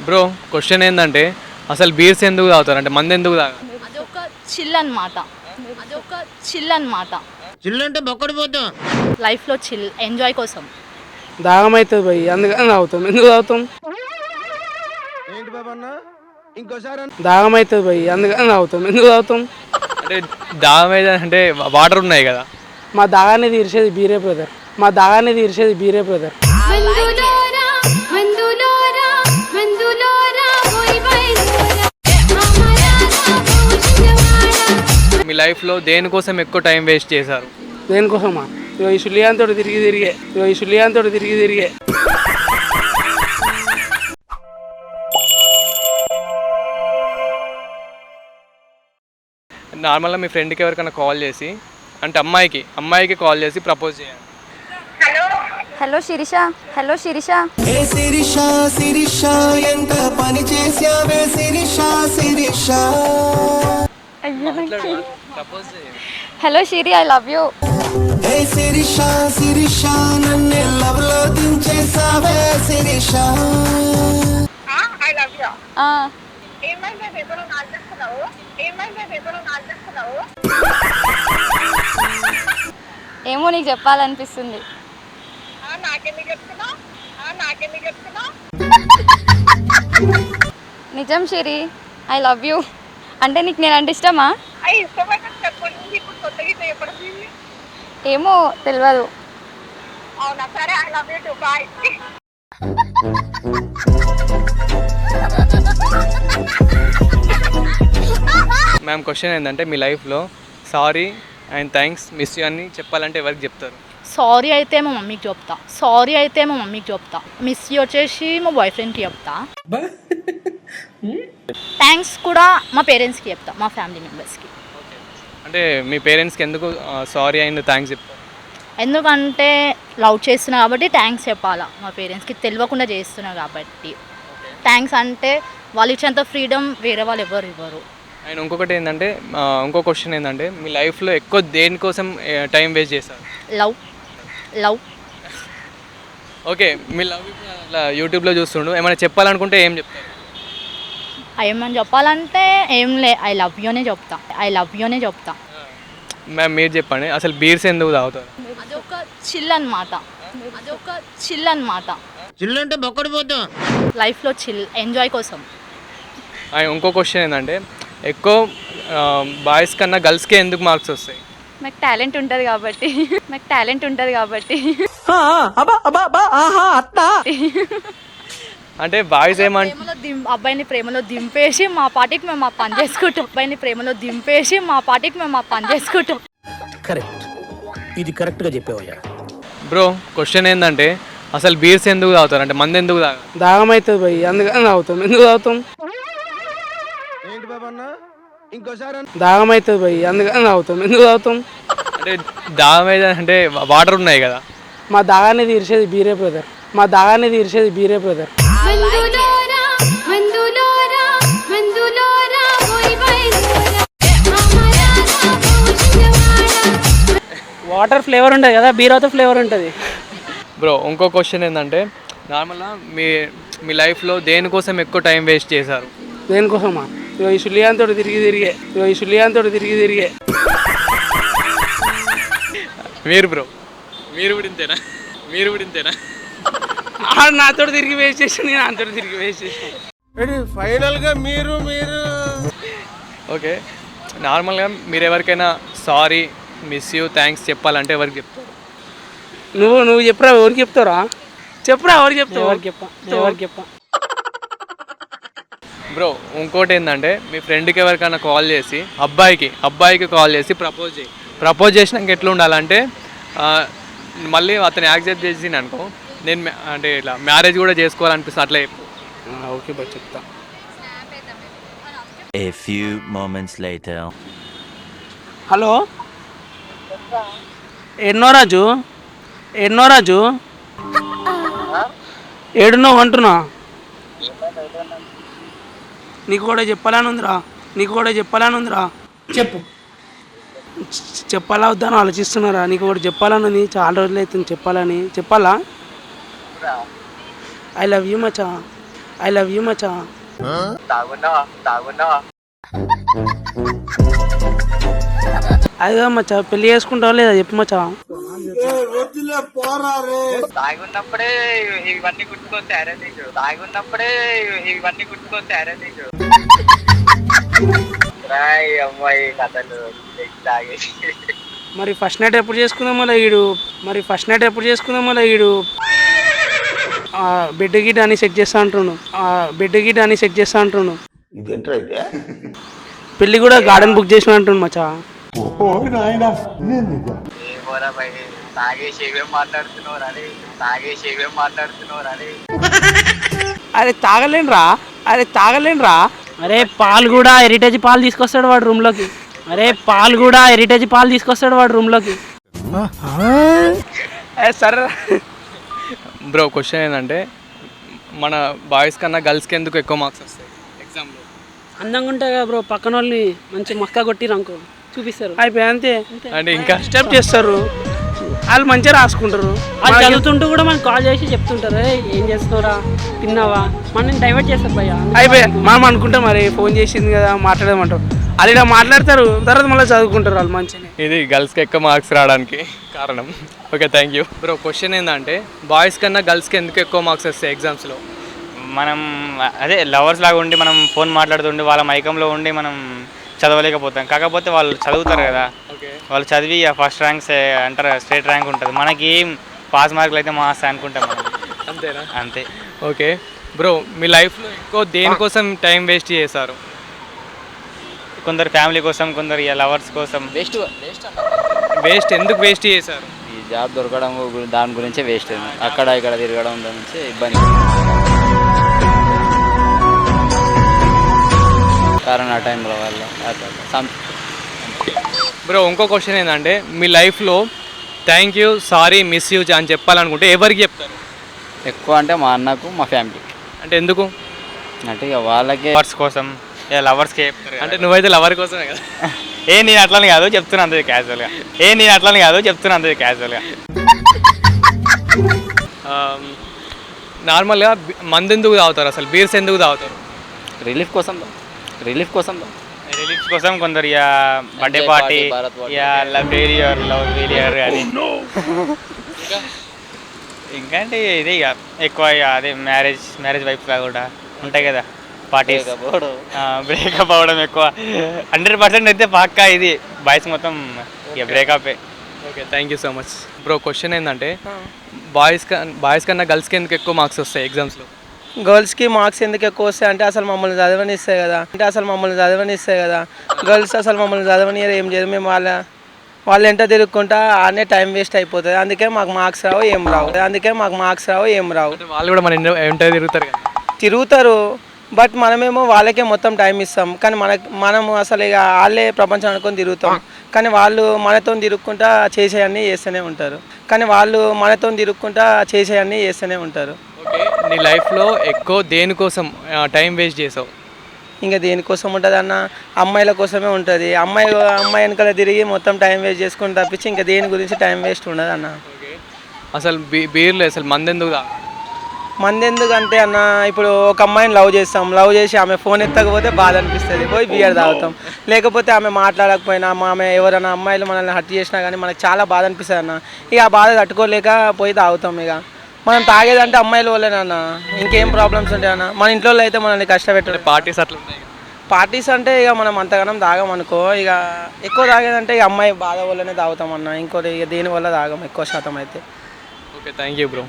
Bro question ఏంటంటే అసలు bears ఎందుకు తాగుతారు అంటే మంది ఎందుకు తాగాలి? అదొక చిల్ అన్నమాట. అదొక చిల్ అన్నమాట. చిల్లు అంటే బొక్కడిపోతాం. లైఫ్లో చిల్ ఎంజాయ్ కోసం. దాహం అవుతుంది భయ్, అందుకని తాగుతాం. ఎందుకు తాగుతాం? ఏంటి బాబా అన్న ఇంకోసారి దాహం అవుతుంది భయ్, అందుకని తాగుతాం. ఎందుకు తాగుతాం? అంటే దాహం అంటే వాటర్ ఉన్నాయి కదా. మా దాగాన్ని తీర్చేది బీరే బ్రదర్. మా దాగాన్ని తీర్చేది బీరే బ్రదర్. మీ లైఫ్లో దేనికోసం ఎక్కువ టైం వేస్ట్ చేశారు? దేనికోసమా? ఇగో ఈ సులియాన్ తోటి తిరిగే నార్మల్గా మీ ఫ్రెండ్కి ఎవరికైనా కాల్ చేసి అంటే అమ్మాయికి కాల్ చేసి ప్రపోజ్ చేయండి. హలో శిరీష. ఏ శిరీష ఎంత పని చేసావే శిరీష ప్రపోజ్ చేయండి. Hello Siri, I love you. ఏ శిరీష నన్ను లవ్ లో దించేసావే శిరీష. ఏమో నీకు చెప్పాలనిపిస్తుంది. నిజం శిరి, ఐ లవ్ యూ. అంటే నీకు నేనంటే ఇష్టమా? ఏమో తెలియదు. మ్యామ్ క్వశ్చన్ ఏంటంటే మీ లైఫ్లో sorry and thanks miss you అని చెప్పాలంటే ఎవరికి చెప్తారు? సారీ అయితే మా మమ్మీకి చెప్తా. మిస్ యూ వచ్చేసి మా బాయ్ ఫ్రెండ్కి చెప్తా. థ్యాంక్స్ కూడా మా పేరెంట్స్కి చెప్తా, మా ఫ్యామిలీ మెంబర్స్కి. అంటే మీ పేరెంట్స్కి ఎందుకు సారీ అండ్ థ్యాంక్స్ చెప్తారు? ఎందుకంటే లవ్ చేస్తున్నా కాబట్టి థ్యాంక్స్ చెప్పాలా. మా పేరెంట్స్కి తెలియకుండా చేస్తున్నా కాబట్టి థ్యాంక్స్. అంటే వాళ్ళు ఇచ్చేంత ఫ్రీడమ్ వేరే వాళ్ళు ఎవరు ఇవ్వరు. అండ్ ఇంకో క్వశ్చన్ ఏంటంటే మీ లైఫ్లో ఎక్కువ దేనికోసం టైం వేస్ట్ చేస్తారు? లవ్. ఓకే, మీ లవ్ యూట్యూబ్లో చూస్తుండు, ఏమైనా చెప్పాలనుకుంటే ఏం చెప్తారు? ఏమని చెప్పాలంటే ఏం లే, ఐ లవ్ యూనే చెప్తా. మ్యామ్ మీరు చెప్పండి, అసలు బీర్స్ ఎందుకు తాగుతారు? అదొక చిల్ అన్నమాట. చిల్లు అంటే బొక్కడిపోతాం. లైఫ్లో చిల్ ఎంజాయ్ కోసం. అండ్ ఇంకో క్వశ్చన్ ఏంటంటే ఎక్కువ బాయ్స్ కన్నా గర్ల్స్కే ఎందుకు మార్క్స్ వస్తాయి? నాకు టాలెంట్ ఉంటుంది కాబట్టి. అంటే బాయ్స్ అబ్బాయిని ప్రేమలో దింపేసి మా పాటికి మేము మా పని చేసుకుంటాం. కరెక్ట్, ఇది కరెక్ట్గా చెప్పేవయ్యా. బ్రో క్వశ్చన్ ఏంటంటే అసలు బీర్స్ ఎందుకు తాగుతారు అంటే మంది ఎందుకు తాగాలి? దాహం అవుతుంది భయ్, అందుకని తాగుతాం. ఎందుకు తాగుతాం? ఏంటి బాబా అన్న ఇంకోసారి దాహం అవుతుంది భయ్, అందుకని తాగుతాం. ఎందుకు తాగుతాం? అంటే దాహం అంటే వాటర్ ఉన్నాయి కదా. మా దాగాన్ని తీర్చేది బీరే బ్రదర్. వాటర్ ఫ్లేవర్ ఉంటుంది కదా, బీరాతో ఫ్లేవర్ ఉంటుంది. బ్రో ఇంకో క్వశ్చన్ ఏంటంటే నార్మల్గా మీ లైఫ్లో దేనికోసం ఎక్కువ టైం వేస్ట్ చేశారు? దేనికోసమా? ఇగో ఈ సులియాన్ తోటి తిరిగే మీరు కూడా ఇంతేనా? నాతో తిరిగి వేస్ట్ చేసి నేను అంతో తిరిగి వేస్ట్ చేసాను. ఫైనల్ గా మీరు ఓకే, నార్మల్గా మీరు ఎవరికైనా సారీ మిస్ యూ థ్యాంక్స్ చెప్పాలంటే ఎవరికి చెప్తారు? నువ్వు చెప్పరా? ఎవరికి చెప్తారా? ఎవరికి చెప్పా. బ్రో ఇంకోటి ఏంటంటే మీ ఫ్రెండ్కి ఎవరికైనా కాల్ చేసి అబ్బాయికి కాల్ చేసి ప్రపోజ్ చేసినాక ఎట్లా ఉండాలంటే మళ్ళీ అతను యాక్సెప్ట్ చేసి అనుకో నేను అంటే ఇట్లా మ్యారేజ్ కూడా చేసుకోవాలనిపిస్తుంది అట్లా చెప్పు. ఓకే బాయ్, చెప్తా. A few moments later. Hello, ఎన్నో రాజు ఏడున్నావు అంటున్నా. నీకు కూడా చెప్పాలని ఉందిరా. చెప్పు. చెప్పాలా వద్దాను ఆలోచిస్తున్నారా? నీకు కూడా చెప్పాలని ఉంది, చాలా రోజులు అవుతుంది చెప్పాలా? ఐ లవ్ యూ మచా. ఐ లవ్ యూ మచ్చా. అదిగా మచ్చా, పెళ్లి చేసుకుంటావా లేదా చెప్పు మచ్చా. తాగున్నప్పుడే ఇవన్నీ గుర్తుకొస్తారే నీకు, తాగున్నప్పుడే ఇవన్నీ గుర్తుకొస్తారే నీకు. అమ్మాయి కథలు తాగేసి. మరి ఫస్ట్ నైట్ ఎప్పుడు చేసుకుందాం మళ్ళీ ఈడు బెడ్ గిట్ అని సెట్ చేస్తా అంటుండు. పెళ్లి కూడా గార్డెన్ బుక్ చేసిన అంటుండు మచ్చా. తాగేసి ఏమేం మాట్లాడుతున్నావు అని. అరే తాగలేనురా. అరే పాలు కూడా హెరిటేజ్ పాలు తీసుకొస్తాడు వాడు రూమ్ లోకి. సరే బ్రో, క్వశ్చన్ ఏంటంటే మన బాయ్స్ కన్నా గర్ల్స్కి ఎందుకు ఎక్కువ మార్క్స్ వస్తాయి ఎగ్జామ్లో? అందంగా ఉంటాయి కదా బ్రో, పక్కన వాళ్ళని మంచి మక్క కొట్టిరనుకో చూపిస్తారు, అయిపోయి అంతే. అంటే ఇంకా స్టెప్ చేస్తారు, వాళ్ళు మంచిగా రాసుకుంటారు. వాళ్ళు చదువుతుంటూ కూడా మనకు కాల్ చేసి చెప్తుంటారు, ఏం చేస్తున్నారా, తిన్నావా, మనం డైవర్ట్ చేస్తారు భయ్య. అయిపోయా మనం అనుకుంటాం మరి ఫోన్ చేసింది కదా మాట్లాడమంటాం, వాళ్ళు ఇలా మాట్లాడతారు, తర్వాత మళ్ళీ చదువుకుంటారు వాళ్ళు మంచిగా. ఇది గర్ల్స్కి ఎక్కువ మార్క్స్ రావడానికి కారణం. Okay, thank you bro. Question ఏంటంటే బాయ్స్ కన్నా గర్ల్స్కి ఎందుకు ఎక్కువ మార్క్స్ వస్తాయి ఎగ్జామ్స్లో? మనం అదే లవర్స్ లాగా ఉండి మనం ఫోన్ మాట్లాడుతుండి వాళ్ళ మైకంలో ఉండి మనం చదవలేకపోతాం. కాకపోతే వాళ్ళు చదువుతారు కదా, వాళ్ళు చదివి ఫస్ట్ ర్యాంక్స్ అంటారు, స్టేట్ ర్యాంక్ ఉంటుంది. మనకి పాస్ మార్కులు అయితే మాస్ అనుకుంటాం మనం. అంతేనా? అంతే. ఓకే బ్రో, మీ లైఫ్లో ఎక్కువ దేనికోసం టైం వేస్ట్ చేశారు? కొందరు ఫ్యామిలీ కోసం, కొందరు లవర్స్ కోసం. వేస్ట్ ఎందుకు వేస్ట్ చేశారు? ఈ జాబ్ దొరకడం దాని గురించే వేస్ట్ అయింది, అక్కడ ఇక్కడ తిరగడం గురించి ఇబ్బంది. కరోనా టైంలో వల్ల బ్రో, ఇంకో క్వశ్చన్ ఏంటంటే మీ లైఫ్లో thank you, sorry, miss you అని చెప్పాలనుకుంటే ఎవరికి చెప్తారు? ఎక్కువ అంటే మా అన్నకు, మా ఫ్యామిలీకి. అంటే ఎందుకు? అంటే ఇక వాళ్ళకే లవర్స్ కోసం, లవర్స్కి చెప్తారు. అంటే నువ్వైతే లవర్ కోసమే కదా? నేను అట్లని కాదు చెప్తున్నా, అంతే క్యాజువల్గా. నార్మల్గా మందు ఎందుకు తాగుతారు అసలు? బీర్స్ ఎందుకు తాగుతారు? రిలీఫ్ కోసం రిలీఫ్ కోసం కొందరు బర్త్డే పార్టీ, లవ్ ఫెయిలియర్ అని. ఇంకా అంటే ఇది ఇక ఎక్కువ అదే మ్యారేజ్ వైఫ్ కూడా ఉంటాయి కదా పార్టీస్, బ్రేకప్ అవ్వడం ఎక్కువ. 100% అయితే పక్కా ఇది బాయ్స్ మొత్తం ఇక breakup. Okay, thank you so much bro. Question ఏంటంటే బాయ్స్ కన్నా గర్ల్స్కి ఎందుకు ఎక్కువ మార్క్స్ వస్తాయి ఎగ్జామ్స్లో? గర్ల్స్కి మార్క్స్ ఎందుకు ఎక్కువ వస్తాయి అంటే అసలు మమ్మల్ని చదవనిస్తాయి కదా, గర్ల్స్ అసలు మమ్మల్ని చదవనియరు, ఏం చేయదు. మేము వాళ్ళు ఎంట తిరుగుకుంటా ఆనే టైం వేస్ట్ అయిపోతుంది. అందుకే మాకు మార్క్స్ రావు, ఏం రావు. వాళ్ళు కూడా మన ఎంట తిరుగుతారు, బట్ మనమేమో వాళ్ళకే మొత్తం టైం ఇస్తాం. కానీ మనము అసలు ఇక వాళ్ళే ప్రపంచం అనుకొని తిరుగుతాం. కానీ వాళ్ళు మనతో తిరుగుకుంటా చేసేయన్నీ చేస్తూనే ఉంటారు. ఓకే, నీ లైఫ్లో ఎక్కువ దేనికోసం టైం వేస్ట్ చేసావు? ఇంకా దేనికోసం ఉంటుంది అన్న, అమ్మాయిల కోసమే ఉంటుంది. అమ్మాయి వెనకాల తిరిగి మొత్తం టైం వేస్ట్ చేసుకుని తప్పించి ఇంకా దేని గురించి టైం వేస్ట్ ఉండదు అన్న. అసలు బీర్లు అసలు మంది ఎందుకంటే అన్న, ఇప్పుడు ఒక అమ్మాయిని లవ్ చేసి ఆమె ఫోన్ ఎత్తకపోతే బాధ అనిపిస్తుంది, పోయి బియర్ తాగుతాం. లేకపోతే ఆమె మాట్లాడకపోయినా, ఆమె ఎవరైనా అమ్మాయిలు మనల్ని హర్ట్ చేసినా కానీ మనకు చాలా బాధ అనిపిస్తుంది అన్న. ఇక ఆ బాధ తట్టుకోలేక పోయి తాగుతాం. ఇక మనం తాగేదంటే అమ్మాయిల వల్లేనన్న, ఇంకేం ప్రాబ్లమ్స్ ఉంటాయన్న. మన ఇంట్లో అయితే మనల్ని కష్టపెట్టారు. పార్టీస్ అంటే ఇక మనం అంతగానం తాగం అనుకో. ఇక ఎక్కువ తాగేదంటే ఇక అమ్మాయి బాధ వల్లనే తాగుతాం అన్న, ఇంకోటి ఇక దేని వల్ల తాగం ఎక్కువ శాతం అయితే. Okay, thank you bro.